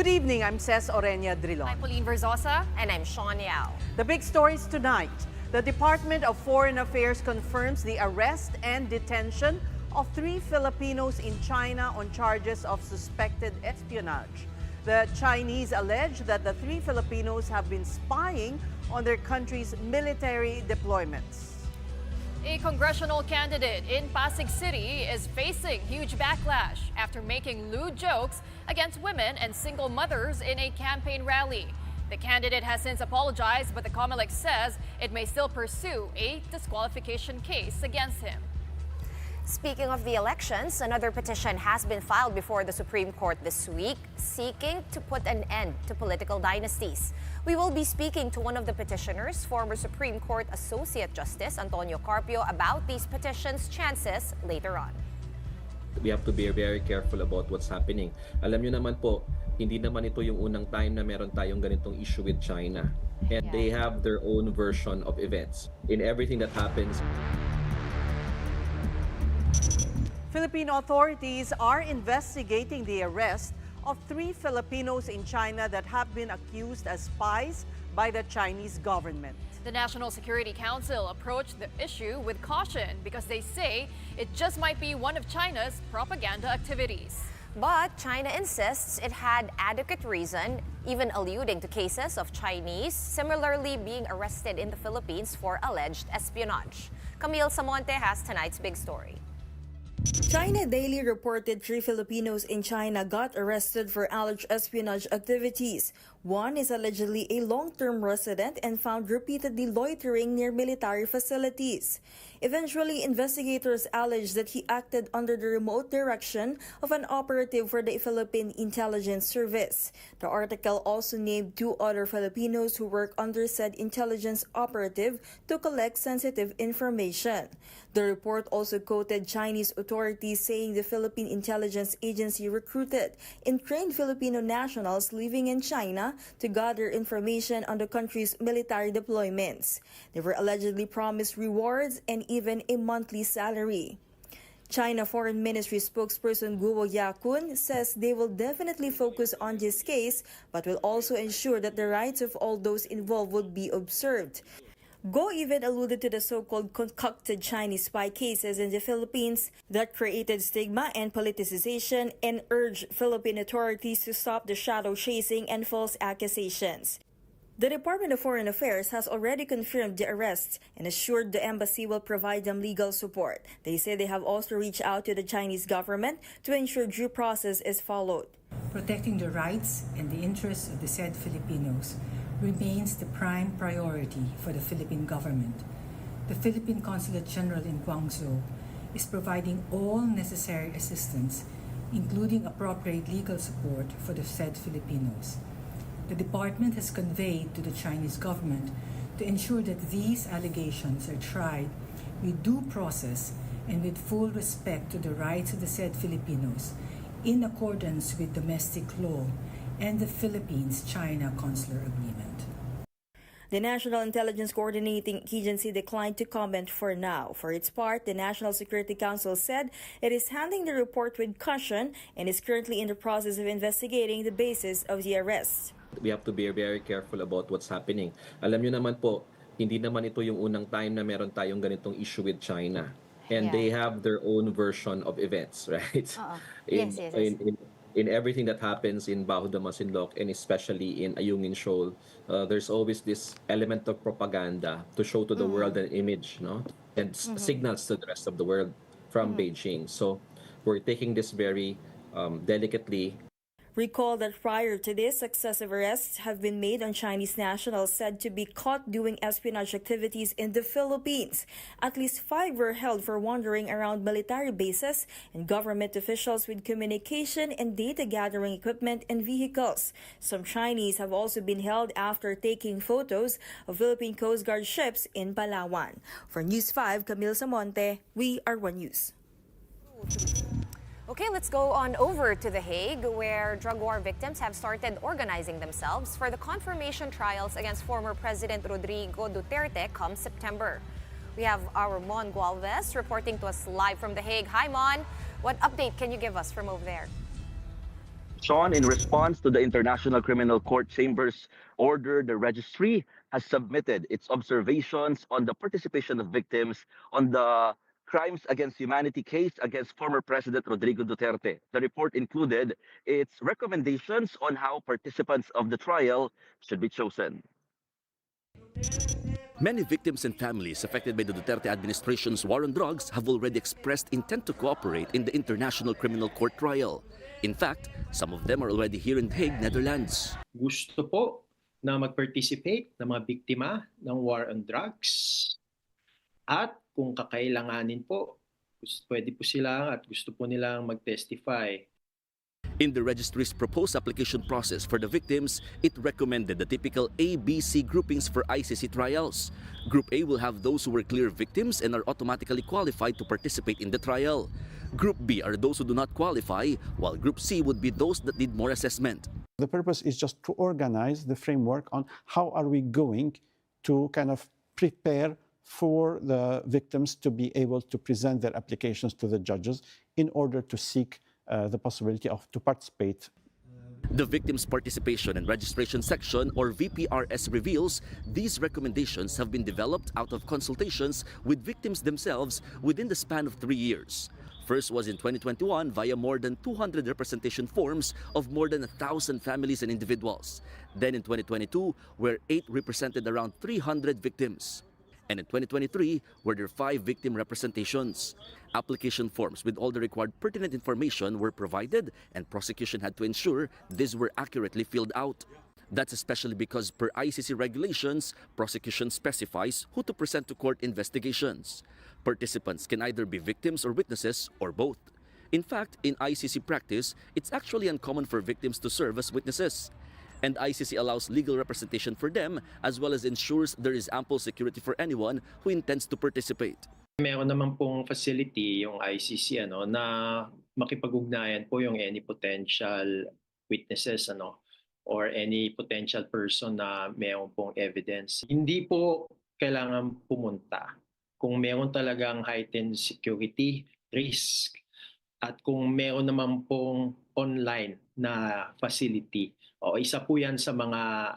Good evening, I'm Ces Orenia Drilon. I'm Pauline Verzosa. And I'm Sean Yao. The big stories tonight. The Department of Foreign Affairs confirms the arrest and detention of 3 Filipinos in China on charges of suspected espionage. The Chinese allege that the 3 Filipinos have been spying on their country's military deployments. A congressional candidate in Pasig City is facing huge backlash after making lewd jokes against women and single mothers in a campaign rally. The candidate has since apologized, but the COMELEC says it may still pursue a disqualification case against him. Speaking of the elections, another petition has been filed before the Supreme Court this week, seeking to put an end to political dynasties. We will be speaking to one of the petitioners, former Supreme Court Associate Justice Antonio Carpio, about these petitions' chances later on. We have to be very careful about what's happening. Alam nyo naman po, hindi naman ito yung unang time na meron tayong ganitong issue with China. And they have their own version of events in everything that happens. Philippine authorities are investigating the arrest of 3 Filipinos in China that have been accused as spies by the Chinese government. The National Security Council approached the issue with caution because they say it just might be one of China's propaganda activities. But China insists it had adequate reason, even alluding to cases of Chinese similarly being arrested in the Philippines for alleged espionage. Camille Samonte has tonight's big story. China Daily reported 3 Filipinos in China got arrested for alleged espionage activities. One is allegedly a long-term resident and found repeatedly loitering near military facilities. Eventually, investigators alleged that he acted under the remote direction of an operative for the Philippine Intelligence Service. The article also named 2 other Filipinos who work under said intelligence operative to collect sensitive information. The report also quoted Chinese authorities saying the Philippine Intelligence Agency recruited and trained Filipino nationals living in China to gather information on the country's military deployments. They were allegedly promised rewards and even a monthly salary. China Foreign Ministry spokesperson Guo Yakun says they will definitely focus on this case, but will also ensure that the rights of all those involved would be observed. Go even alluded to the so-called concocted Chinese spy cases in the Philippines that created stigma and politicization, and urged Philippine authorities to stop the shadow chasing and false accusations. The Department of Foreign Affairs has already confirmed the arrests and assured the embassy will provide them legal support. They say they have also reached out to the Chinese government to ensure due process is followed. Protecting the rights and the interests of the said Filipinos remains the prime priority for the Philippine government. The Philippine Consulate General in Guangzhou is providing all necessary assistance, including appropriate legal support for the said Filipinos. The department has conveyed to the Chinese government to ensure that these allegations are tried with due process and with full respect to the rights of the said Filipinos in accordance with domestic law and the Philippines-China Consular Agreement. The National Intelligence Coordinating Agency declined to comment for now. For its part, the National Security Council said it is handling the report with caution and is currently in the process of investigating the basis of the arrest. We have to be very careful about what's happening. Alam nyo naman po, hindi naman ito yung unang time na meron tayong ganitong issue with China. And they have their own version of events, right? Yes. In everything that happens in Baho de Masinloc, and especially in Ayungin Shoal, there's always this element of propaganda to show to the world an image, no? And signals to the rest of the world from Beijing. So we're taking this very delicately. Recall that prior to this, successive arrests have been made on Chinese nationals said to be caught doing espionage activities in the Philippines. At least 5 were held for wandering around military bases and government officials with communication and data gathering equipment and vehicles. Some Chinese have also been held after taking photos of Philippine Coast Guard ships in Palawan. For News 5, Camille Samonte, we are One News. Okay, let's go on over to The Hague, where drug war victims have started organizing themselves for the confirmation trials against former President Rodrigo Duterte come September. We have our Mon Gualvez reporting to us live from The Hague. Hi, Mon. What update can you give us from over there? Sean, in response to the International Criminal Court Chamber's order, the registry has submitted its observations on the participation of victims on the crimes against humanity case against former President Rodrigo Duterte. The report included its recommendations on how participants of the trial should be chosen. Many victims and families affected by the Duterte administration's war on drugs have already expressed intent to cooperate in the International Criminal Court trial. In fact, some of them are already here in The Hague, Netherlands. Gusto po na mag-participate ng mga biktima ng war on drugs. At kung kakailanganin po, pwede po sila at gusto po nilang mag-testify. In the registry's proposed application process for the victims, it recommended the typical A, B, C groupings for ICC trials. Group A will have those who were clear victims and are automatically qualified to participate in the trial. Group B are those who do not qualify, while Group C would be those that need more assessment. The purpose is just to organize the framework on how are we going to kind of prepare for the victims to be able to present their applications to the judges in order to seek the possibility of to participate. The Victims Participation and Registration Section, or VPRS, reveals these recommendations have been developed out of consultations with victims themselves within the span of 3 years. First was in 2021 via more than 200 representation forms of more than 1,000 families and individuals. Then in 2022, where 8 represented around 300 victims. And in 2023, where there are 5 victim representations. Application forms with all the required pertinent information were provided, and prosecution had to ensure these were accurately filled out. That's especially because per ICC regulations, prosecution specifies who to present to court investigations. Participants can either be victims or witnesses, or both. In fact, in ICC practice, it's actually uncommon for victims to serve as witnesses. And ICC allows legal representation for them, as well as ensures there is ample security for anyone who intends to participate. Meron naman pong facility yung ICC na makipag-ugnayan po yung any potential witnesses or any potential person na meron pong evidence. Hindi po kailangan pumunta kung meron talagang heightened security risk at kung meron naman pong online na facility. O isa po yan sa mga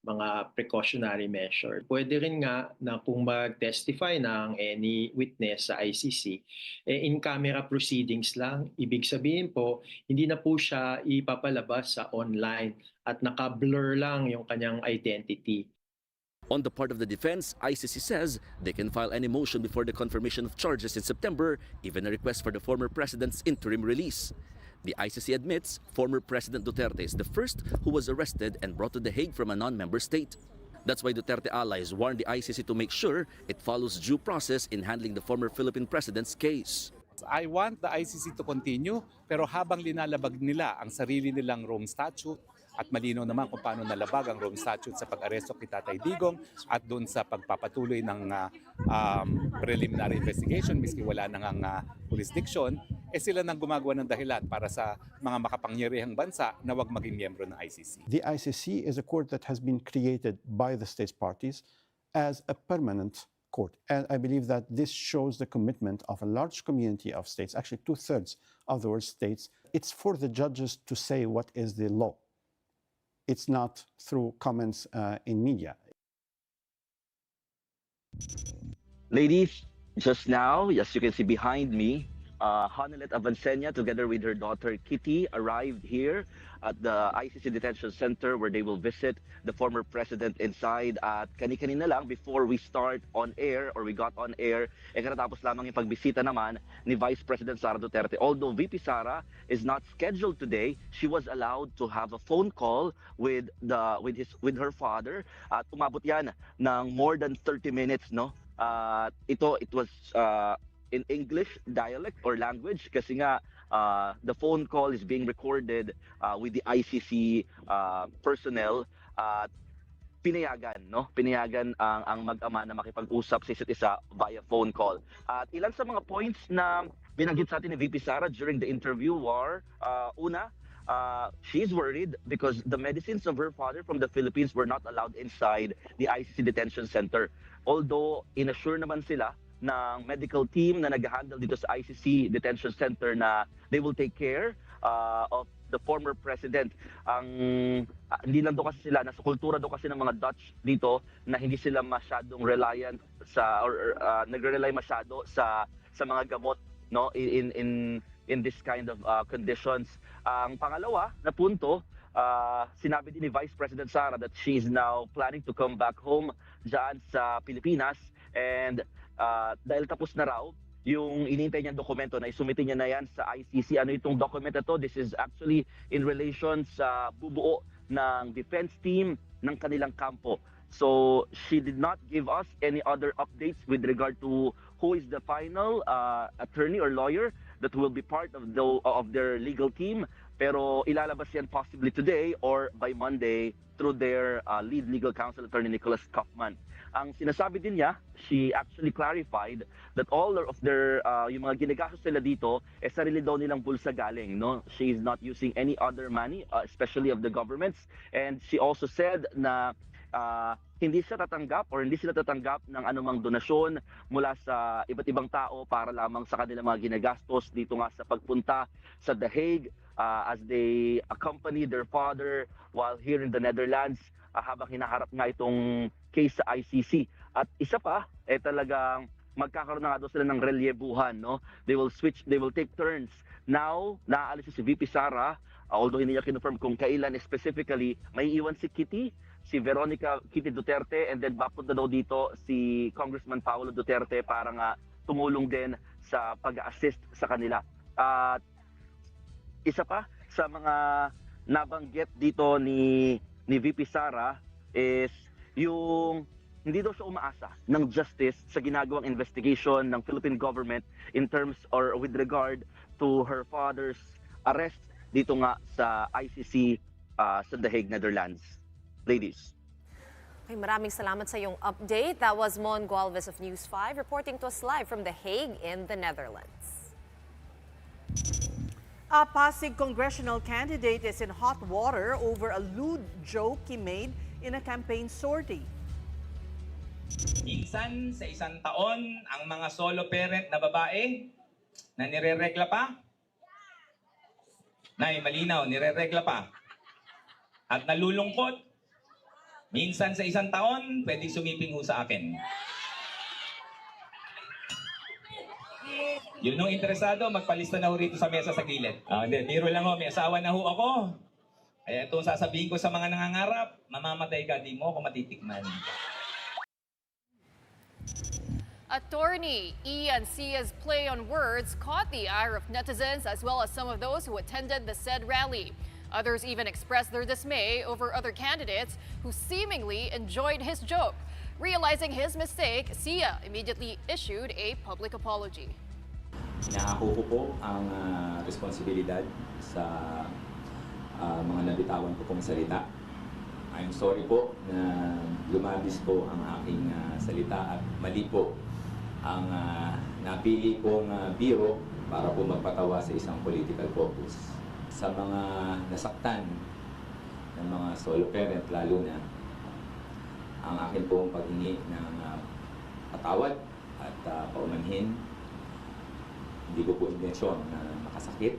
mga precautionary measure. Pwede rin nga na kung mag-testify ng any witness sa ICC, in-camera proceedings lang. Ibig sabihin po, hindi na po siya ipapalabas sa online at naka-blur lang yung kanyang identity. On the part of the defense, ICC says they can file any motion before the confirmation of charges in September, even a request for the former president's interim release. The ICC admits former President Duterte is the first who was arrested and brought to The Hague from a non-member state. That's why Duterte allies warned the ICC to make sure it follows due process in handling the former Philippine president's case. I want the ICC to continue, pero habang linalabag nila ang sarili nilang Rome Statute, at malinaw naman kung paano nalabag ang Rome Statute sa pag-aresto kay Tatay Digong at doon sa pagpapatuloy ng preliminary investigation miski wala nang jurisdiction, sila nang gumagawa ng dahilan para sa mga makapangyarihang bansa na wag maging miyembro ng ICC. The ICC is a court that has been created by the states parties as a permanent court. And I believe that this shows the commitment of a large community of states, actually 2/3 of the world states. It's for the judges to say what is the law. It's not through comments in media. Ladies, just now, as you can see behind me, Hanelet Avancenia, together with her daughter Kitty, arrived here at the ICC Detention Center where they will visit the former president inside. At kani-kanina lang before we start on air or we got on air, katatapos lamang yung pagbisita naman ni Vice President Sara Duterte. Although VP Sara is not scheduled today, she was allowed to have a phone call with her father. At umabot yan ng more than 30 minutes, no? It was in English dialect or language kasi nga the phone call is being recorded with the ICC personnel at pinayagan ang mag-ama na makipag-usap sa isa't isa via phone call. At ilan sa mga points na binanggit sa atin ni VP Sara during the interview were una, she's worried because the medicines of her father from the Philippines were not allowed inside the ICC Detention Center. Although inassure naman sila ng medical team na nag-handle dito sa ICC Detention Center na they will take care of the former president. Hindi lang daw kasi sila, nasa kultura daw kasi ng mga Dutch dito na hindi sila masyadong reliant sa or nagre-rely masyado sa mga gamot, no, in this kind of conditions. Ang pangalawa na punto, sinabi din ni Vice President Sara that she is now planning to come back home dyan sa Pilipinas, and dahil tapos na raw yung inintay niyang dokumento na isumite niya na yan sa ICC. Ano itong document na to? This is actually in relation sa bubuo ng defense team ng kanilang kampo. So she did not give us any other updates with regard to who is the final attorney or lawyer that will be part of their legal team. Pero ilalabas yan possibly today or by Monday through their lead legal counsel, Attorney Nicholas Kaufman. Ang sinasabi din niya, she actually clarified that all of their, yung mga ginagastos nila dito, sarili daw nilang bulsa galing, no? She is not using any other money, especially of the governments. And she also said na hindi sila tatanggap ng anumang donasyon mula sa iba't ibang tao para lamang sa kanilang mga ginagastos dito nga sa pagpunta sa The Hague, as they accompany their father while here in the Netherlands, habang hinaharap nga itong case sa ICC. At isa pa, talagang magkakaroon na nga daw sila ng relyebuhan, no? They will take turns. Now, naaalis si VP Sara, although hindi niya kinonfirm kung kailan specifically, may iwan si si Kitty Duterte, and then papunta daw dito si Congressman Paolo Duterte para nga tumulong din sa pag-assist sa kanila. At isa pa sa mga nabanggit dito ni VP Sara is yung hindi daw siya umaasa ng justice sa ginagawang investigation ng Philippine government in terms or with regard to her father's arrest dito nga sa ICC sa The Hague, Netherlands. Ladies. Okay, maraming salamat sa iyong update. That was Mon Gualvez of News 5 reporting to us live from The Hague in the Netherlands. A Pasig congressional candidate is in hot water over a lewd joke he made in a campaign sortie. Minsan sa isang taon, ang mga solo parent na babae na nireregla pa, malinaw, nireregla pa, at nalulungkot, minsan sa isang taon, pwedeng sumiping ho sa akin. Yun nung interesado, magpalista na ho rito sa mesa sa gilid. Hindi, biro lang ho, may asawa na ho ako. Kaya itong sasabihin ko sa mga nangangarap, mamamatay ka, di mo ako matitikman. Attorney Ian Sia's play on words caught the ire of netizens as well as some of those who attended the said rally. Others even expressed their dismay over other candidates who seemingly enjoyed his joke. Realizing his mistake, Sia immediately issued a public apology. Inahako ko po ang responsibilidad sa mga nabitawan ko pong salita. I'm sorry po na lumabis po ang aking salita at mali po ang napili kong biro para po magpatawa sa isang political focus. Sa mga nasaktan ng mga solo parent lalo na, ang akin pong paghingi ng patawad at paumanhin. Hindi ko po intensyon na makasakit.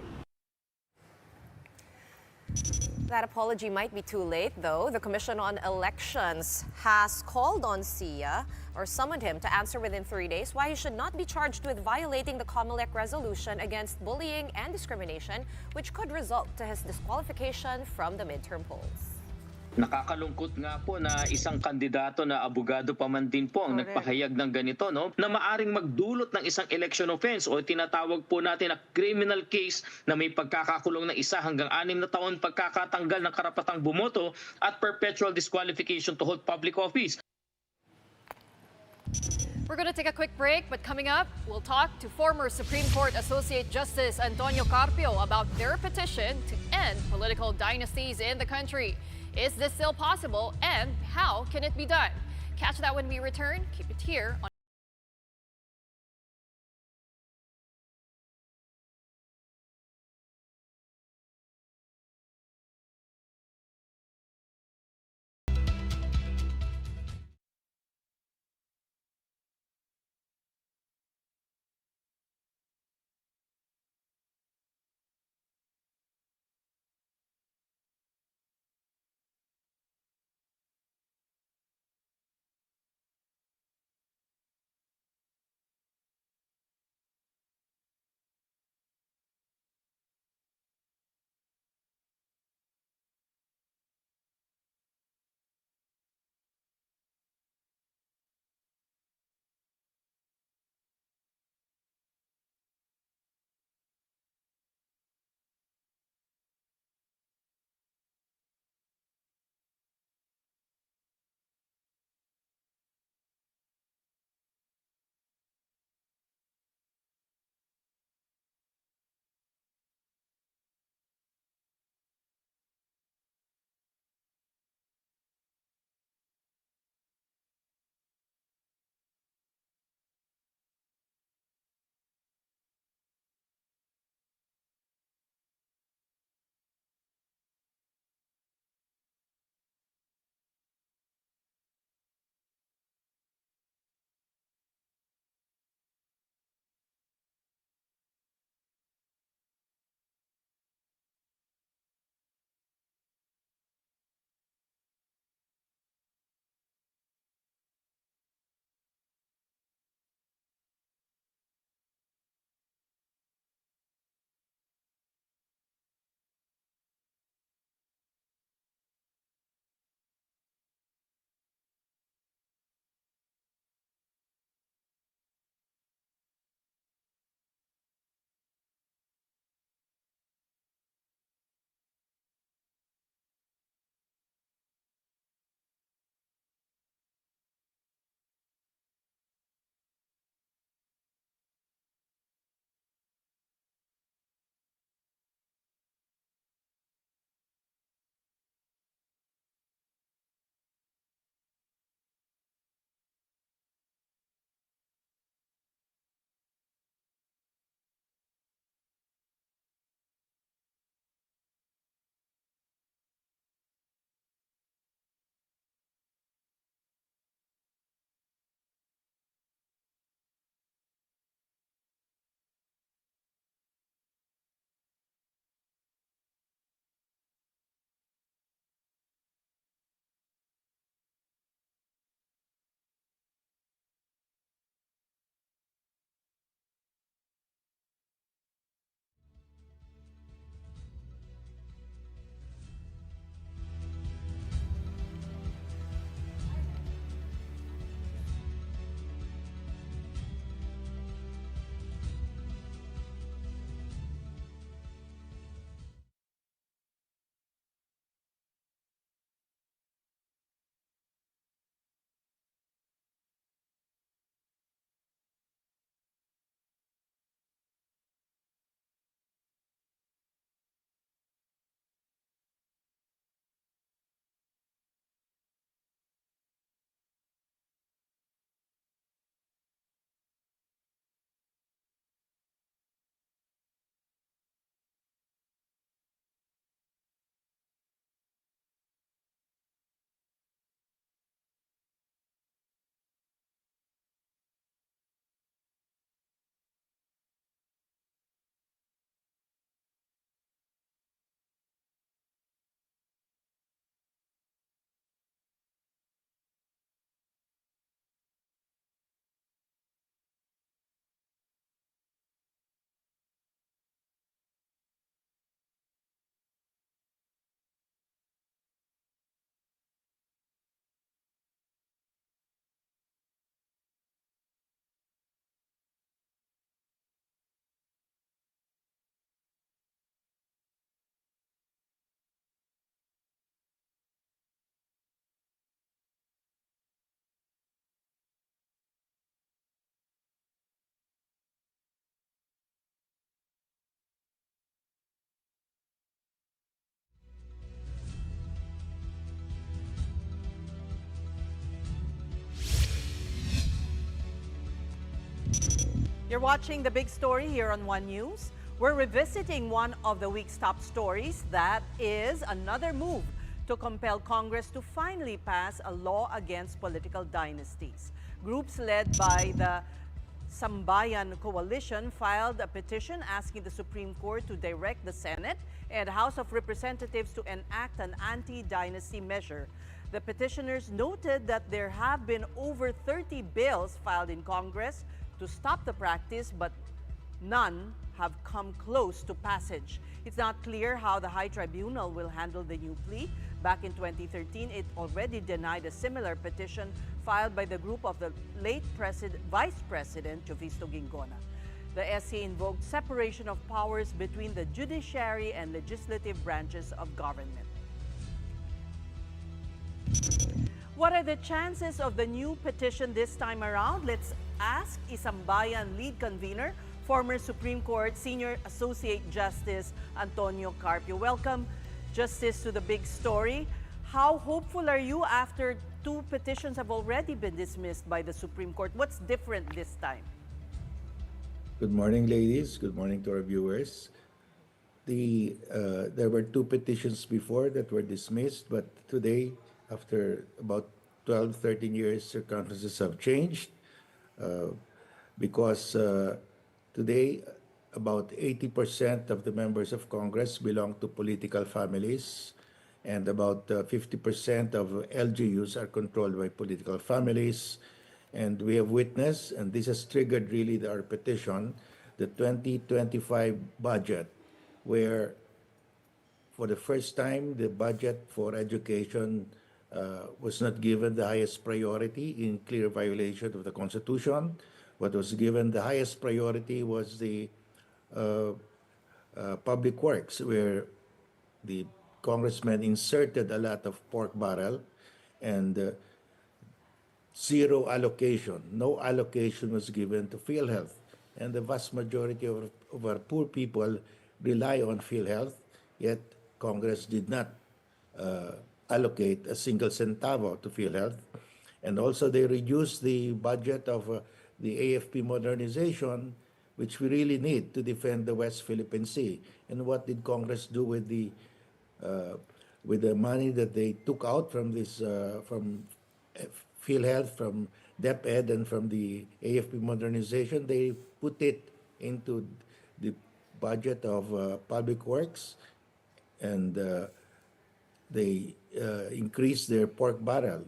That apology might be too late, though. The Commission on Elections has called on Sia or summoned him to answer within 3 days why he should not be charged with violating the COMELEC resolution against bullying and discrimination, which could result to his disqualification from the midterm polls. Nakakalungkot nga po na isang kandidato na abogado pa man din po ang nagpahayag ng ganito, no, na maaring magdulot ng isang election offense o tinatawag po natin na criminal case na may pagkakakulong ng 1 hanggang 6 na taon, pagkakatanggal ng karapatang bumoto at perpetual disqualification to hold public office. We're going to take a quick break, but coming up, we'll talk to former Supreme Court Associate Justice Antonio Carpio about their petition to end political dynasties in the country. Is this still possible, and how can it be done? Catch that when we return. Keep it here on You're watching The Big Story here on One News. We're revisiting one of the week's top stories. That is another move to compel Congress to finally pass a law against political dynasties. Groups led by the Sambayan Coalition filed a petition asking the Supreme Court to direct the Senate and House of Representatives to enact an anti-dynasty measure. The petitioners noted that there have been over 30 bills filed in Congress to stop the practice, but none have come close to passage. It's not clear how the High Tribunal will handle the new plea. Back in 2013, it already denied a similar petition filed by the group of the late Vice President Jovisto Ginggona. The SC invoked separation of powers between the judiciary and legislative branches of government. What are the chances of the new petition this time around? Let's ask Isambayan lead convener, former Supreme Court Senior Associate Justice Antonio Carpio. Welcome, Justice, to The Big Story. How hopeful are you after two petitions have already been dismissed by the Supreme Court? What's different this time? Good morning, ladies. Good morning to our viewers. There were two petitions before that were dismissed, but today, after about 12, 13 years, circumstances have changed because today, about 80% of the members of Congress belong to political families, and about 50% of LGUs are controlled by political families. And we have witnessed, and this has triggered really our petition, the 2025 budget, where for the first time, the budget for education was not given the highest priority in clear violation of the Constitution. What was given the highest priority was the public works, where the congressman inserted a lot of pork barrel and zero allocation. No allocation was given to PhilHealth. And the vast majority of our poor people rely on PhilHealth, yet Congress did not allocate a single centavo to PhilHealth. And also they reduced the budget of the AFP modernization, which we really need to defend the West Philippine Sea. And what did Congress do with the money that they took out from this from PhilHealth, from DepEd, and from the AFP modernization? They put it into the budget of public works, and they increased their pork barrel.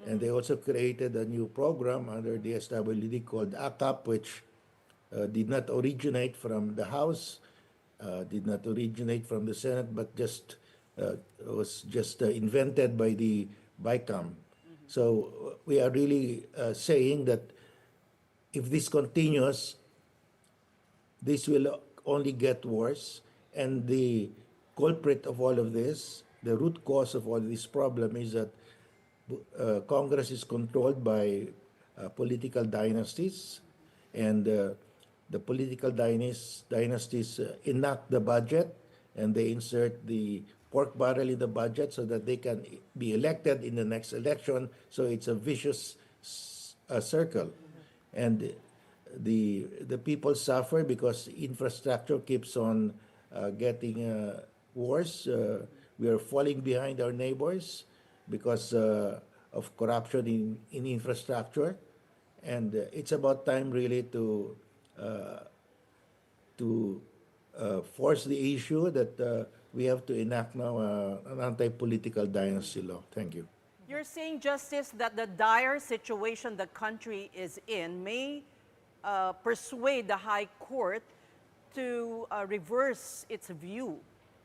And they also created a new program under the SWD called ACAP, which did not originate from the House, did not originate from the Senate, but just was just invented by the BICAM. So we are really saying that if this continues, this will only get worse. And the culprit of all of this, the root cause of all this problem, is that Congress is controlled by political dynasties, and the political dynasties enact the budget, and they insert the pork barrel in the budget so that they can be elected in the next election. So it's a vicious circle. And the people suffer because infrastructure keeps on getting worse. We are falling behind our neighbors because of corruption in infrastructure. And it's about time really to force the issue that we have to enact now an anti-political dynasty law. Thank you. You're saying, Justice, that the dire situation the country is in may persuade the High Court to reverse its view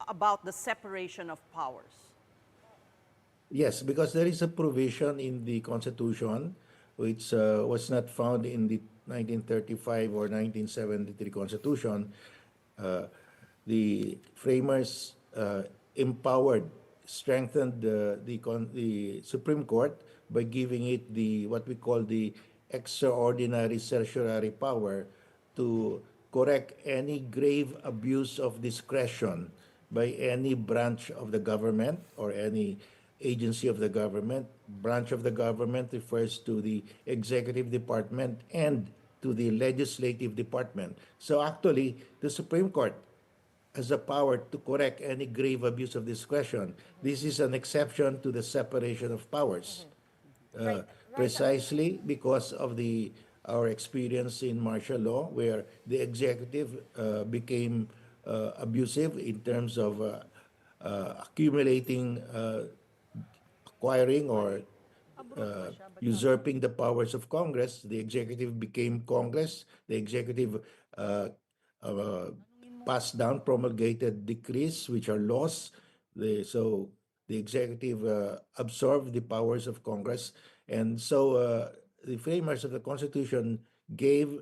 about the separation of powers. Yes, because there is a provision in the Constitution which was not found in the 1935 or 1973 Constitution. The framers strengthened the Supreme Court by giving it what we call the extraordinary certiorari power to correct any grave abuse of discretion by any branch of the government or any agency of the government. Branch of the government refers to the executive department and to the legislative department. So actually, the Supreme Court has the power to correct any grave abuse of discretion. This is an exception to the separation of powers. Precisely because of our experience in martial law, where the executive became abusive in terms of accumulating, acquiring, or usurping the powers of Congress. The executive became Congress. The executive passed down promulgated decrees, which are laws. So the executive absorbed the powers of Congress. And so the framers of the Constitution gave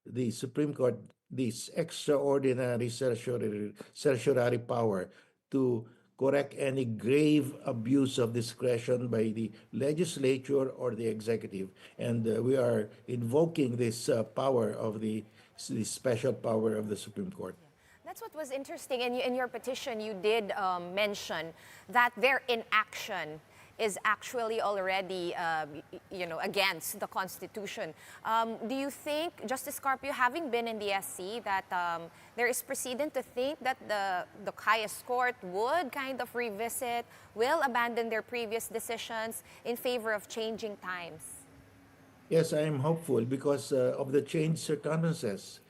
the Supreme Court this extraordinary certiorari power to correct any grave abuse of discretion by the legislature or the executive. And we are invoking this power of the special power of the Supreme Court. That's what was interesting. In your petition, you did mention that their inaction is actually already, against the Constitution. Do you think, Justice Carpio, having been in the SC, that there is precedent to think that the highest court would kind of revisit, will abandon their previous decisions in favor of changing times? Yes, I am hopeful because of the changed circumstances.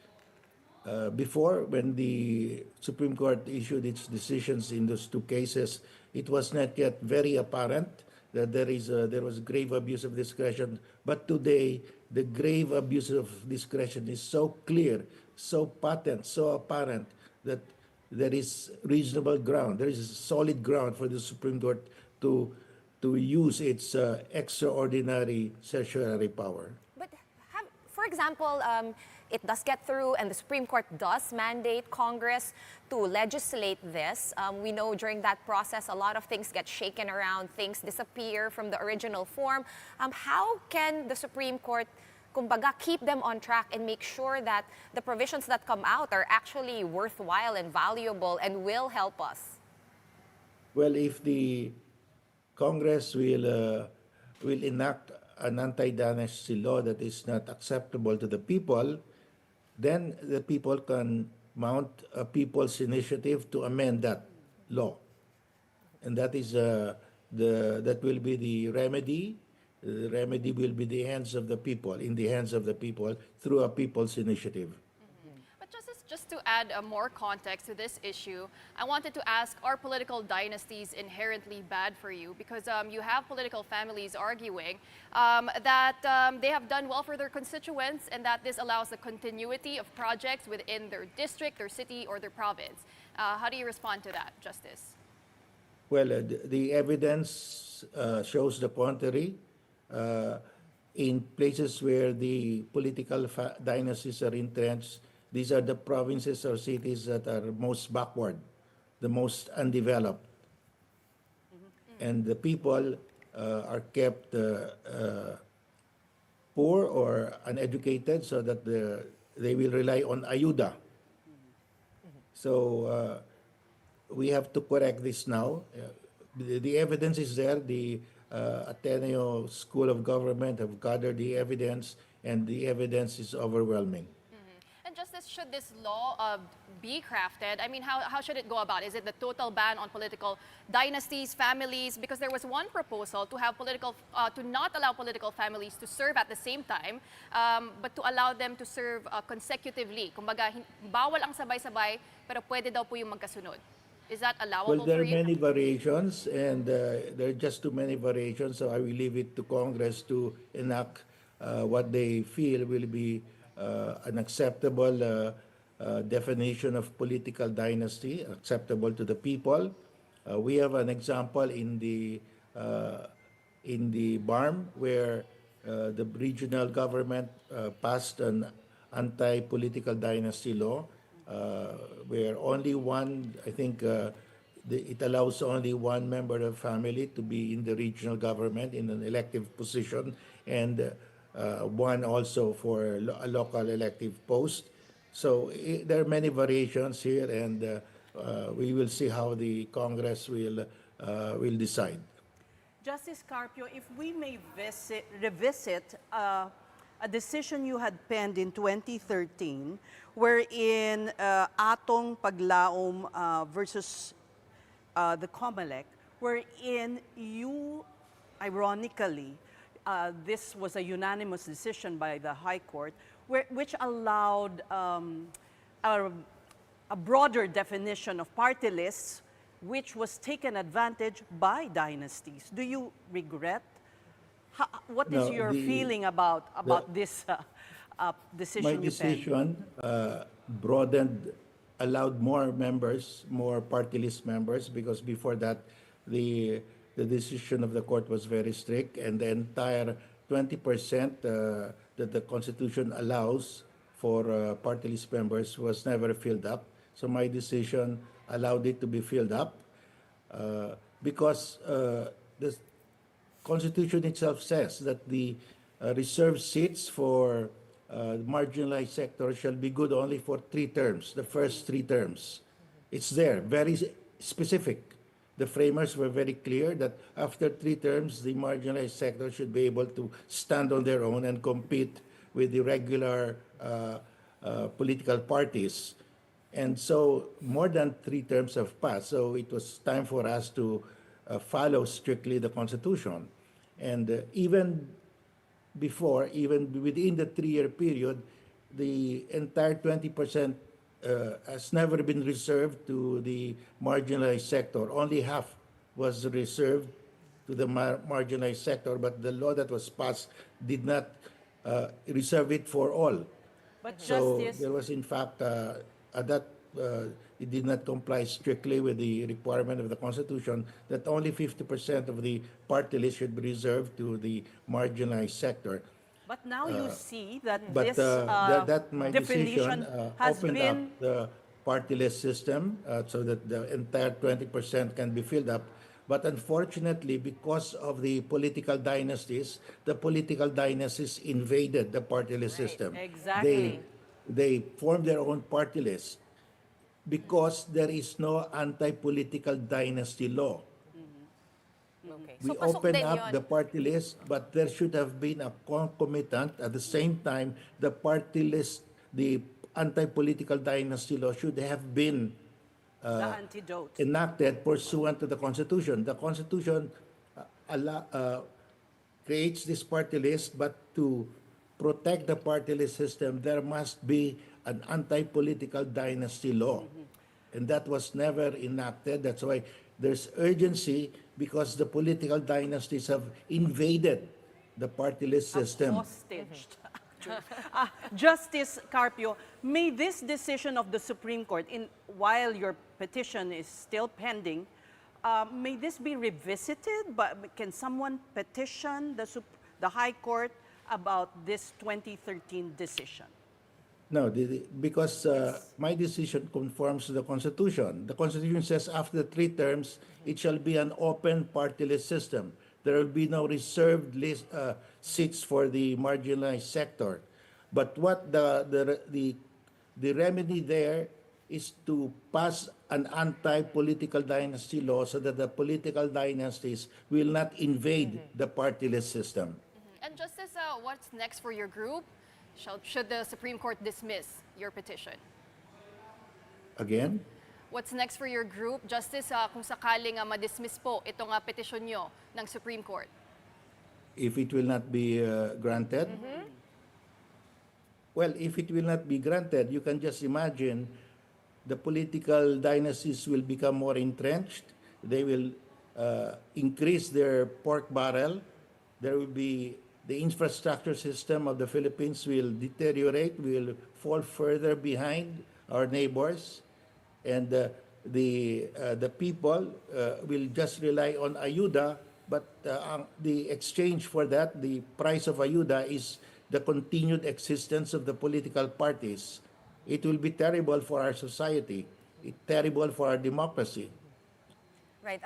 Before, when the Supreme Court issued its decisions in those two cases, it was not yet very apparent that there was grave abuse of discretion. But today, the grave abuse of discretion is so clear, so patent, so apparent that there is reasonable ground. There is solid ground for the Supreme Court to use its extraordinary certiorari power. But for example, it does get through and the Supreme Court does mandate Congress to legislate this. We know during that process, a lot of things get shaken around, things disappear from the original form. How can the Supreme Court, kumbaga, keep them on track and make sure that the provisions that come out are actually worthwhile and valuable and will help us? Well, if the Congress will enact an anti-dynasty law that is not acceptable to the people, then the people can mount a people's initiative to amend that law, and that is that will be the remedy. The remedy will be the hands of the people, in the hands of the people, through a people's initiative. But just to add more context to this issue, I wanted to ask, are political dynasties inherently bad for you? Because you have political families arguing that they have done well for their constituents and that this allows the continuity of projects within their district, their city, or their province. How do you respond to that, Justice? Well, the evidence shows the contrary. In places where the political dynasties are entrenched, these are the provinces or cities that are most backward, the most undeveloped. And the people are kept poor or uneducated so that they will rely on ayuda. So we have to correct this now. The evidence is there. The Ateneo School of Government have gathered the evidence, and the evidence is overwhelming. And Justice, should this law be crafted? I mean, how should it go about? Is it the total ban on political dynasties, families? Because there was one proposal to have to not allow political families to serve at the same time, but to allow them to serve consecutively. Kumbaga, bawal ang sabay-sabay, pero pwede daw po yung magkasunod. Is that allowable Well, there for are you? many variations, and there are just too many variations, so I will leave it to Congress to enact what they feel will be an acceptable definition of political dynasty, acceptable to the people. We have an example in the BARM, where the regional government passed an anti-political dynasty law, where only one, I think it allows only one member of the family to be in the regional government in an elective position, and one also for a local elective post. So there are many variations here, and we will see how the Congress will decide. Justice Carpio, if we may revisit a decision you had penned in 2013 wherein Atong Paglaom versus the COMELEC, wherein you, ironically, this was a unanimous decision by the High Court, which allowed a broader definition of party lists, which was taken advantage by dynasties. Do you regret? What is No, your feeling about this decision My you penned? decision broadened, allowed more members, more party list members, because before that, the decision of the court was very strict, and the entire 20% that the Constitution allows for party list members was never filled up. So my decision allowed it to be filled up because the Constitution itself says that the reserved seats for marginalized sector shall be good only for 3 terms, the first 3 terms. It's there, very specific. The framers were very clear that after 3 terms, the marginalized sector should be able to stand on their own and compete with the regular political parties. And so more than 3 terms have passed, so it was time for us to follow strictly the Constitution. And even before, even within the 3-year period, the entire 20% has never been reserved to the marginalized sector. Only half was reserved to the marginalized sector, but the law that was passed did not reserve it for all. But So Justice, there was, in fact, it did not comply strictly with the requirement of the Constitution that only 50% of the party list should be reserved to the marginalized sector. but now you see that But this that my definition decision has opened been up the party list system so that the entire 20% can be filled up. But unfortunately, because of the political dynasties invaded the party list system. Exactly. They formed their own party list because there is no anti-political dynasty law. Okay. We So pasok open din up yun. the party list, but there should have been a concomitant. At the same time, the party list, the anti-political dynasty law should have been the antidote. enacted pursuant to the Constitution. The Constitution creates this party list, but to protect the party list system, there must be an anti-political dynasty law. And that was never enacted. That's why there's urgency, because the political dynasties have invaded the party list system. Hostaged. Justice Carpio, may this decision of the Supreme Court, while your petition is still pending, may this be revisited? But can someone petition the High Court about this 2013 decision? No, because my decision conforms to the Constitution. The Constitution says after 3 terms, it shall be an open party list system. There will be no reserved list seats for the marginalized sector. But what the remedy there is to pass an anti-political dynasty law so that the political dynasties will not invade the party list system. And Justice, what's next for your group? Should the Supreme Court dismiss your petition? Again? What's next for your group? Justice, kung sakaling ma-dismiss po itong petition nyo ng Supreme Court? If it will not be granted? Well, if it will not be granted, you can just imagine the political dynasties will become more entrenched. They will increase their pork barrel. There will be the infrastructure system of the Philippines will deteriorate, will fall further behind our neighbors, and the people will just rely on ayuda, but the exchange for that, the price of ayuda is the continued existence of the political parties. It will be terrible for our society. It's terrible for our democracy. Right.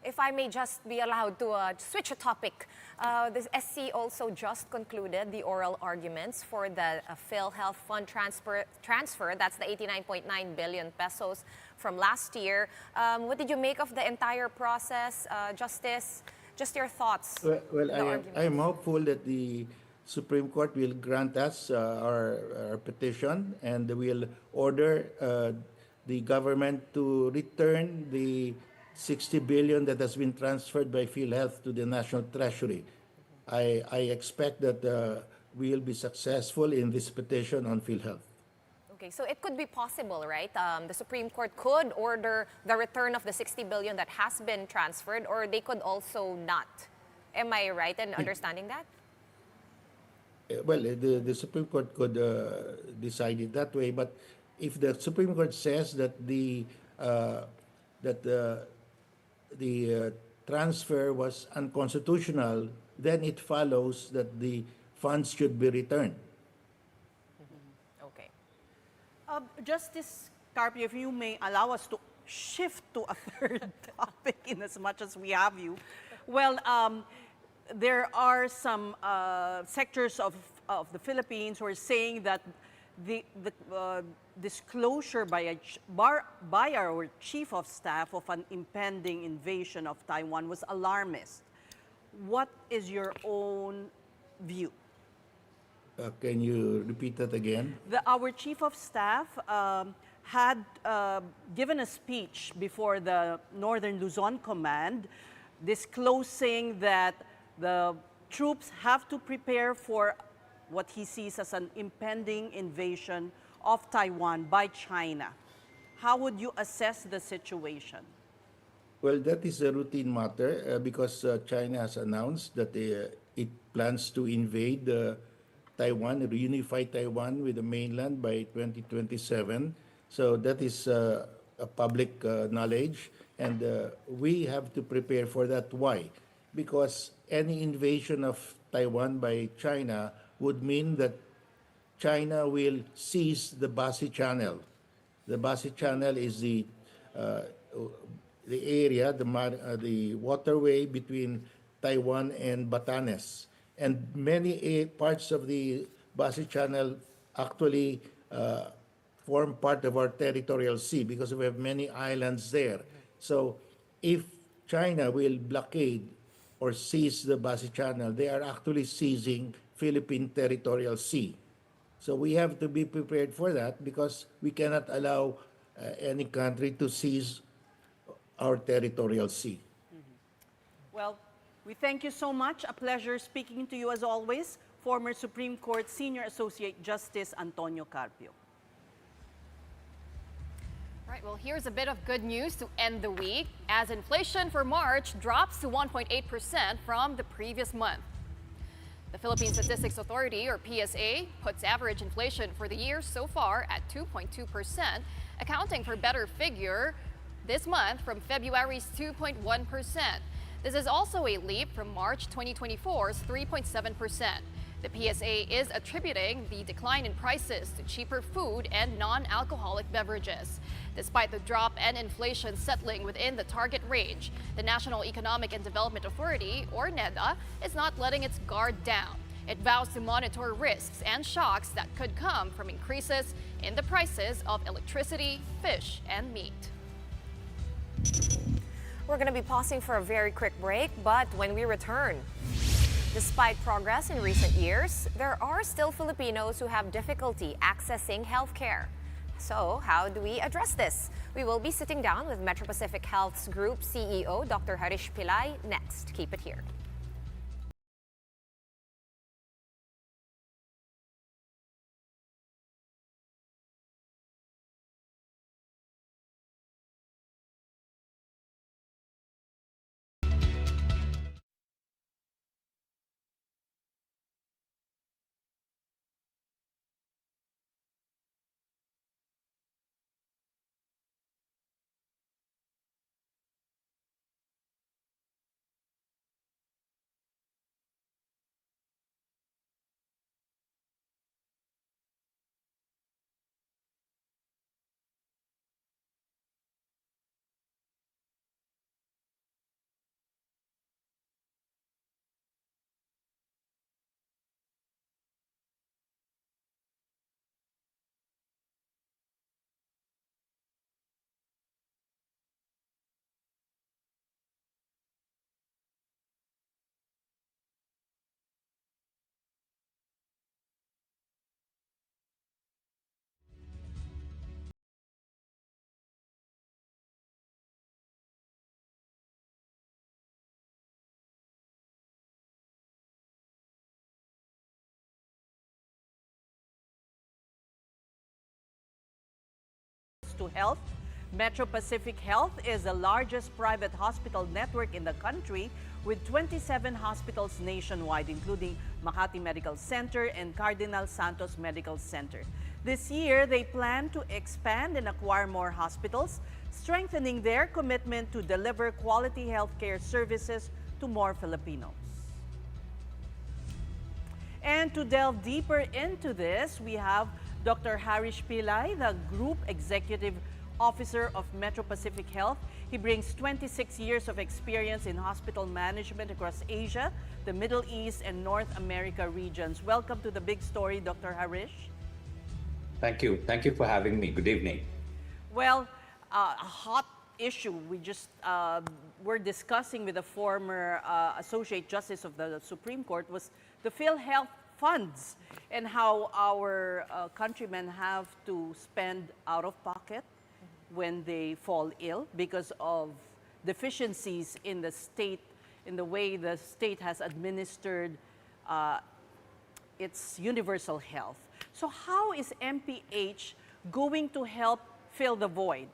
If I may just be allowed to switch a topic, the SC also just concluded the oral arguments for the PhilHealth Fund transfer. That's the 89.9 billion pesos from last year. What did you make of the entire process, Justice? Just your thoughts. Well, I am hopeful that the Supreme Court will grant us our petition and will order the government to return the 60 billion that has been transferred by PhilHealth to the National Treasury. I expect that we will be successful in this petition on PhilHealth. Okay, so it could be possible, right? The Supreme Court could order the return of the 60 billion that has been transferred, or they could also not. Am I right in understanding that? Well, the Supreme Court could decide it that way, but if the Supreme Court says that the transfer was unconstitutional, then it follows that the funds should be returned. Okay. Justice Carpio, if you may allow us to shift to a third topic in as much as we have you. Well, there are some sectors of the Philippines who are saying that the disclosure by our chief of staff of an impending invasion of Taiwan was alarmist. What is your own view? Can you repeat that again? Our chief of staff had given a speech before the Northern Luzon Command disclosing that the troops have to prepare for what he sees as an impending invasion of Taiwan by China. How would you assess the situation? Well, that is a routine matter because China has announced that it plans to invade Taiwan, reunify Taiwan with the mainland by 2027. So that is a public knowledge, and we have to prepare for that. Why? Because any invasion of Taiwan by China would mean that China will seize the Basi Channel. The Basi Channel is the area, the waterway between Taiwan and Batanes. And many parts of the Basi Channel actually form part of our territorial sea because we have many islands there. So if China will blockade or seize the Basi Channel, they are actually seizing Philippine territorial sea. So we have to be prepared for that because we cannot allow any country to seize our territorial sea. Well, we thank you so much. A pleasure speaking to you as always, former Supreme Court Senior Associate Justice Antonio Carpio. Right, well, here's a bit of good news to end the week, as inflation for March drops to 1.8% from the previous month. The Philippine Statistics Authority, or PSA, puts average inflation for the year so far at 2.2%, accounting for better figure this month from February's 2.1%. This is also a leap from March 2024's 3.7%. The PSA is attributing the decline in prices to cheaper food and non-alcoholic beverages. Despite the drop and inflation settling within the target range, the National Economic and Development Authority, or NEDA, is not letting its guard down. It vows to monitor risks and shocks that could come from increases in the prices of electricity, fish, and meat. We're going to be pausing for a very quick break, but when we return, despite progress in recent years, there are still Filipinos who have difficulty accessing healthcare. So, how do we address this? We will be sitting down with Metro Pacific Health's Group CEO, Dr. Harish Pillai, next. Keep it here. to health. Metro Pacific Health is the largest private hospital network in the country with 27 hospitals nationwide, including Makati Medical Center and Cardinal Santos Medical Center. This year, they plan to expand and acquire more hospitals, strengthening their commitment to deliver quality healthcare services to more Filipinos. And to delve deeper into this, we have Dr. Harish Pillay, the Group Executive Officer of Metro Pacific Health. He brings 26 years of experience in hospital management across Asia, the Middle East, and North America regions. Welcome to The Big Story, Dr. Harish. Thank you. Thank you for having me. Good evening. Well, a hot issue we just were discussing with the former Associate Justice of the Supreme Court was the PhilHealth funds and how our countrymen have to spend out of pocket when they fall ill because of deficiencies in the state, in the way the state has administered its universal health. So how is MPH going to help fill the void?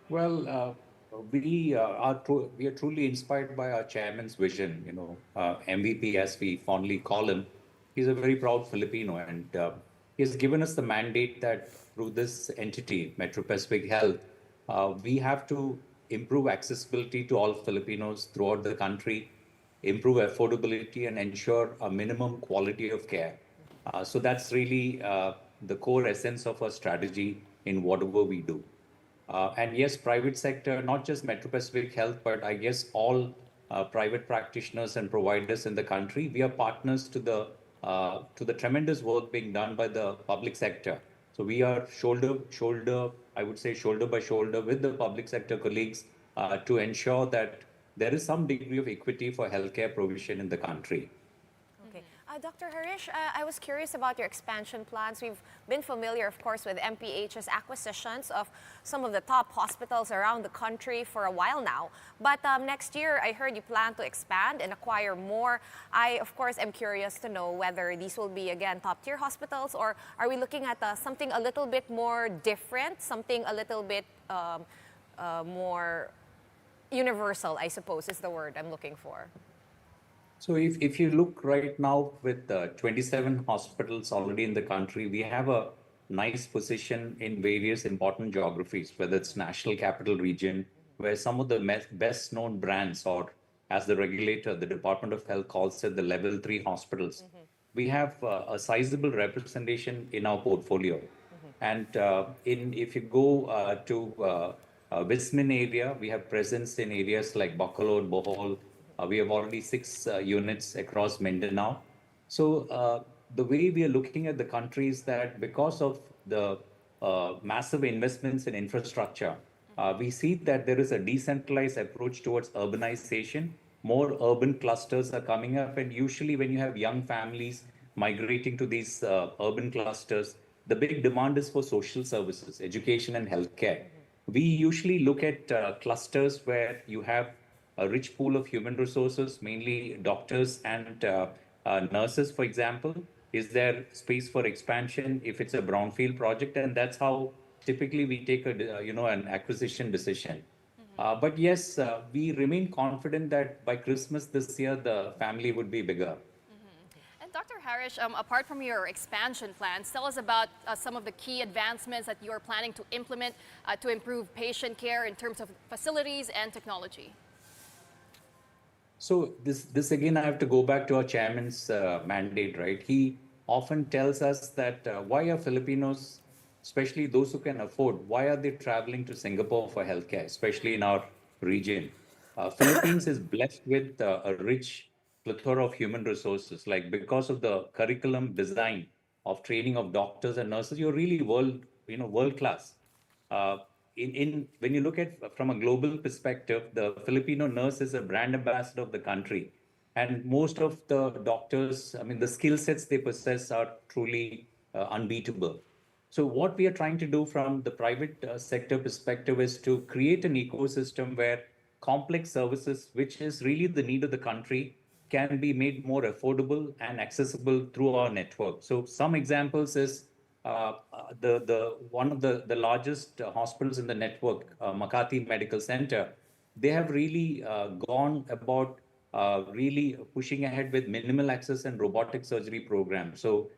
Well, we are truly inspired by our chairman's vision. MVP, as we fondly call him, he's a very proud Filipino, and he has given us the mandate that through this entity, Metro Pacific Health, we have to improve accessibility to all Filipinos throughout the country, improve affordability, and ensure a minimum quality of care. So that's really the core essence of our strategy in whatever we do. And yes, private sector, not just Metro Pacific Health, but I guess all private practitioners and providers in the country, we are partners to the tremendous work being done by the public sector. So we are shoulder by shoulder with the public sector colleagues to ensure that there is some degree of equity for healthcare provision in the country. Dr. Harish, I was curious about your expansion plans. We've been familiar, of course, with MPH's acquisitions of some of the top hospitals around the country for a while now. But next year, I heard you plan to expand and acquire more. I, of course, am curious to know whether these will be, again, top-tier hospitals, or are we looking at something a little bit more different, something a little bit more universal, I suppose, is the word I'm looking for. So if you look right now with 27 hospitals already in the country, we have a nice position in various important geographies, whether it's National Capital Region, where some of the best known brands, or as the regulator, the Department of Health calls it, the level 3 hospitals. We have a sizable representation in our portfolio. And if you go to Vismin area, we have presence in areas like Bacolod, Bohol. We have already 6 units across Mindanao. So the way we are looking at the country is that because of the massive investments in infrastructure, we see that there is a decentralized approach towards urbanization. More urban clusters are coming up, and usually when you have young families migrating to these urban clusters, the big demand is for social services, education and healthcare. We usually look at clusters where you have a rich pool of human resources, mainly doctors and nurses, for example. Is there space for expansion if it's a brownfield project? And that's how typically we take an acquisition decision. But yes, we remain confident that by Christmas this year, the family would be bigger. And Dr. Harish, apart from your expansion plans, tell us about some of the key advancements that you're planning to implement to improve patient care in terms of facilities and technology. So this again, I have to go back to our chairman's mandate, right? He often tells us that why are Filipinos, especially those who can afford, why are they traveling to Singapore for healthcare, especially in our region? Philippines is blessed with a rich plethora of human resources. Like because of the curriculum design of training of doctors and nurses, you're really world class. When you look at from a global perspective, the Filipino nurse is a brand ambassador of the country. And most of the doctors, the skill sets they possess are truly unbeatable. So what we are trying to do from the private sector perspective is to create an ecosystem where complex services, which is really the need of the country, can be made more affordable and accessible through our network. So some examples is the one of the largest hospitals in the network, Makati Medical Center, they have really gone about really pushing ahead with minimal access and robotic surgery program. So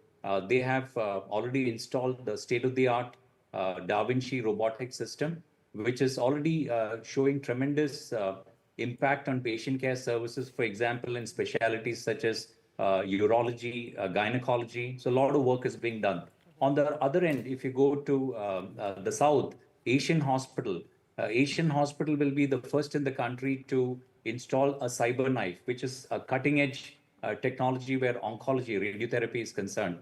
they have already installed the state-of-the-art Da Vinci robotic system, which is already showing tremendous impact on patient care services, for example, in specialties such as urology, gynecology. So a lot of work is being done. On the other end, if you go to the south, Asian Hospital will be the first in the country to install a cyber knife, which is a cutting-edge technology where oncology, radiotherapy is concerned.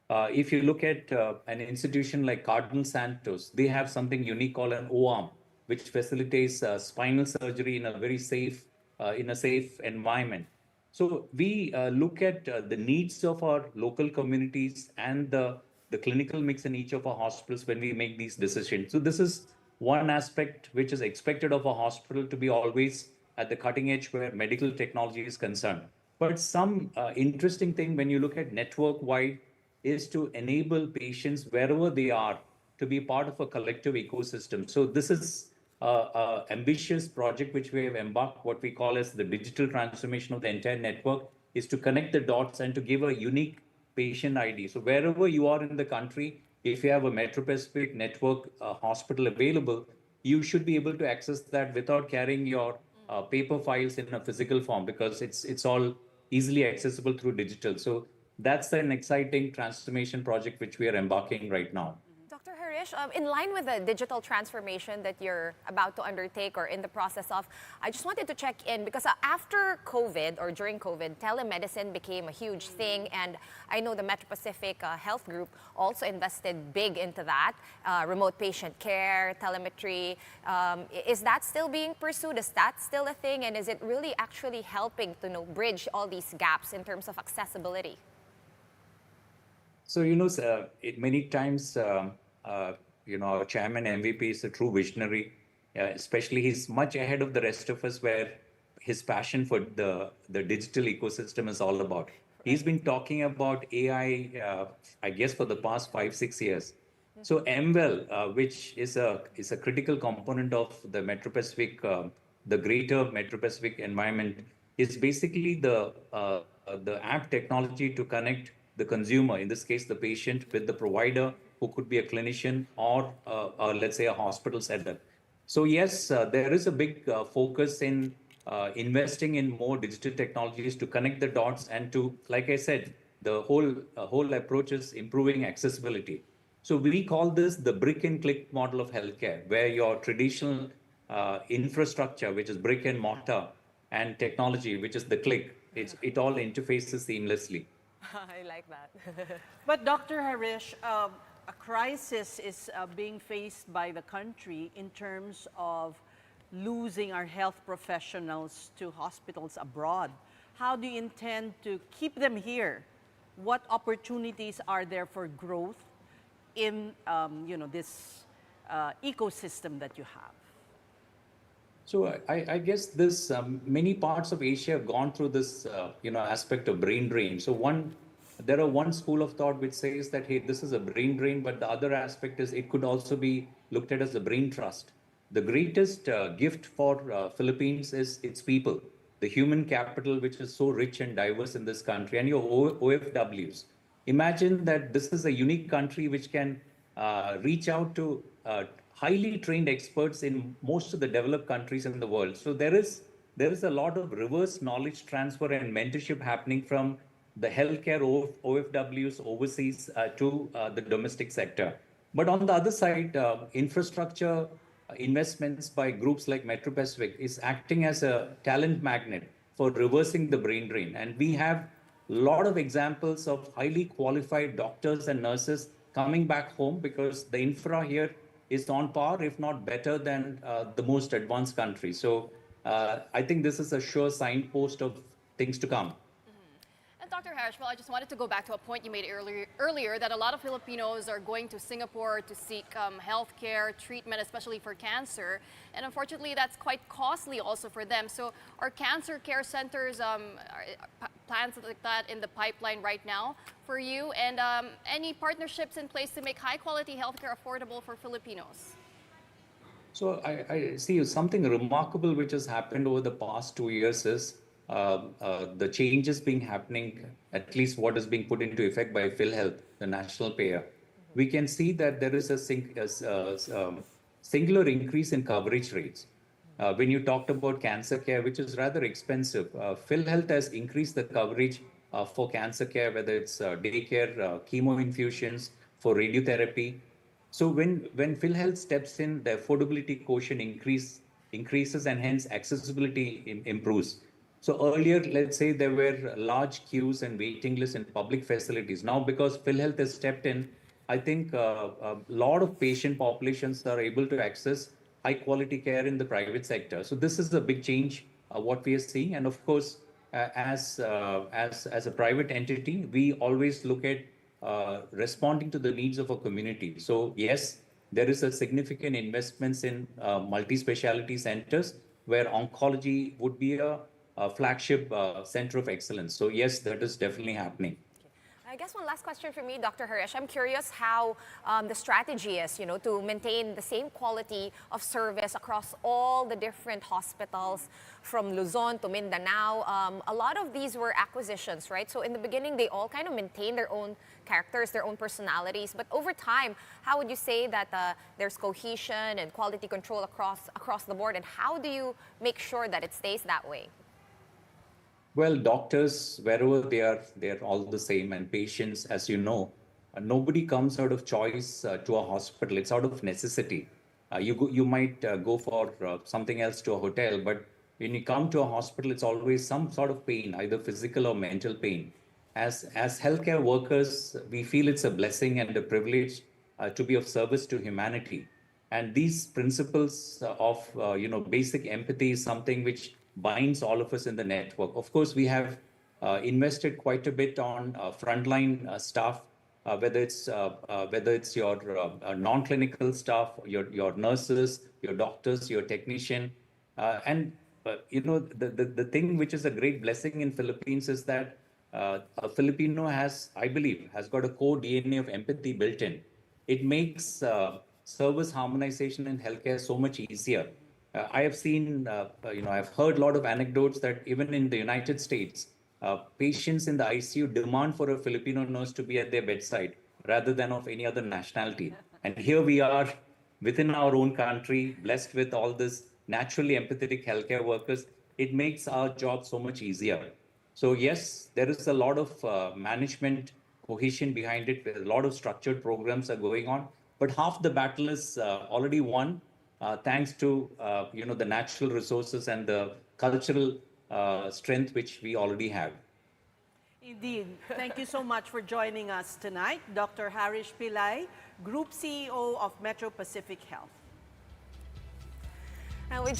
If you look at an institution like Cardinal Santos, they have something unique called an O-arm, which facilitates spinal surgery in a very safe, environment. So we look at the needs of our local communities and the clinical mix in each of our hospitals when we make these decisions. So this is one aspect which is expected of a hospital to be always at the cutting edge where medical technology is concerned. But some interesting thing when you look at network-wide is to enable patients wherever they are to be part of a collective ecosystem. So this is an ambitious project which we have embarked, what we call as the digital transformation of the entire network, is to connect the dots and to give a unique patient ID. So wherever you are in the country, if you have a Metro Pacific network hospital available, you should be able to access that without carrying your paper files in a physical form, because it's all easily accessible through digital. So that's an exciting transformation project which we are embarking right now. Dr. Harish, in line with the digital transformation that you're about to undertake or in the process of, I just wanted to check in because after COVID or during COVID, telemedicine became a huge thing, and I know the Metro Pacific Health Group also invested big into that, remote patient care, telemetry. Is that still being pursued? Is that still a thing? And is it really actually helping to bridge all these gaps in terms of accessibility? So, many times, our chairman MVP is a true visionary, especially he's much ahead of the rest of us where his passion for the digital ecosystem is all about. He's been talking about AI, I guess, for the past 5-6 years. So MWell, which is a critical component of the Metro Pacific, the greater Metro Pacific environment, is basically the app technology to connect the consumer, in this case the patient, with the provider who could be a clinician or let's say a hospital setup. So yes, there is a big focus in investing in more digital technologies to connect the dots and to, like I said, the whole approach is improving accessibility. So we call this the brick and click model of healthcare, where your traditional infrastructure, which is brick and mortar, and technology, which is the click, it all interfaces seamlessly. I like that. But Dr. Harish, a crisis is being faced by the country in terms of losing our health professionals to hospitals abroad. How do you intend to keep them here? What opportunities are there for growth in this ecosystem that you have? So I guess this many parts of Asia have gone through this aspect of brain drain. So there are one school of thought which says that, hey, this is a brain drain, but the other aspect is it could also be looked at as a brain trust. The greatest gift for Philippines is its people, the human capital, which is so rich and diverse in this country, and your OFWs. Imagine that this is a unique country which can reach out to highly trained experts in most of the developed countries in the world. So there is a lot of reverse knowledge transfer and mentorship happening from the healthcare OFWs overseas to the domestic sector. But on the other side, infrastructure investments by groups like Metro Pacific is acting as a talent magnet for reversing the brain drain. And we have a lot of examples of highly qualified doctors and nurses coming back home because the infra here is on par, if not better than the most advanced countries. So I think this is a sure signpost of things to come. And Dr. Harish, well, I just wanted to go back to a point you made earlier that a lot of Filipinos are going to Singapore to seek health care, treatment, especially for cancer. And unfortunately, that's quite costly also for them. So are cancer care centers plans like that in the pipeline right now for you? And any partnerships in place to make high-quality healthcare affordable for Filipinos? So I see something remarkable which has happened over the past 2 years is the changes being happening, at least what is being put into effect by PhilHealth, the national payer. We can see that there is a singular increase in coverage rates. When you talked about cancer care, which is rather expensive, PhilHealth has increased the coverage for cancer care, whether it's daycare, chemo infusions, for radiotherapy. So when PhilHealth steps in, the affordability quotient increases and hence accessibility improves. So earlier, let's say there were large queues and waiting lists in public facilities. Now, because PhilHealth has stepped in, I think a lot of patient populations are able to access high quality care in the private sector. So this is a big change, what we are seeing. And of course, as a private entity, we always look at responding to the needs of a community. So yes, there is a significant investments in multi-speciality centers where oncology would be a flagship center of excellence. So yes, that is definitely happening. I guess one last question for me, Dr. Harish. I'm curious how the strategy is, to maintain the same quality of service across all the different hospitals from Luzon to Mindanao. A lot of these were acquisitions, right? So in the beginning, they all kind of maintain their own characters, their own personalities. But over time, how would you say that there's cohesion and quality control across the board? And how do you make sure that it stays that way? Well, doctors, wherever they are all the same, and patients, as you know, nobody comes out of choice to a hospital. It's out of necessity. You might go for something else to a hotel, but when you come to a hospital, it's always some sort of pain, either physical or mental pain. As healthcare workers, we feel it's a blessing and a privilege to be of service to humanity. And these principles of basic empathy is something which binds all of us in the network. Of course, we have invested quite a bit on frontline staff, whether it's your non-clinical staff, your nurses, your doctors, your technician, and the thing which is a great blessing in Philippines is that a Filipino I believe, has got a core DNA of empathy built in. It makes service harmonization in healthcare so much easier. I have seen, I've heard a lot of anecdotes that even in the United States, patients in the ICU demand for a Filipino nurse to be at their bedside rather than of any other nationality. And here we are within our own country, blessed with all this naturally empathetic healthcare workers. It makes our job so much easier. So yes, there is a lot of management cohesion behind it. A lot of structured programs are going on, but half the battle is already won. Thanks to the natural resources and the cultural strength which we already have. Indeed. Thank you so much for joining us tonight, Dr. Harish Pillay, Group CEO of Metro Pacific Health. And we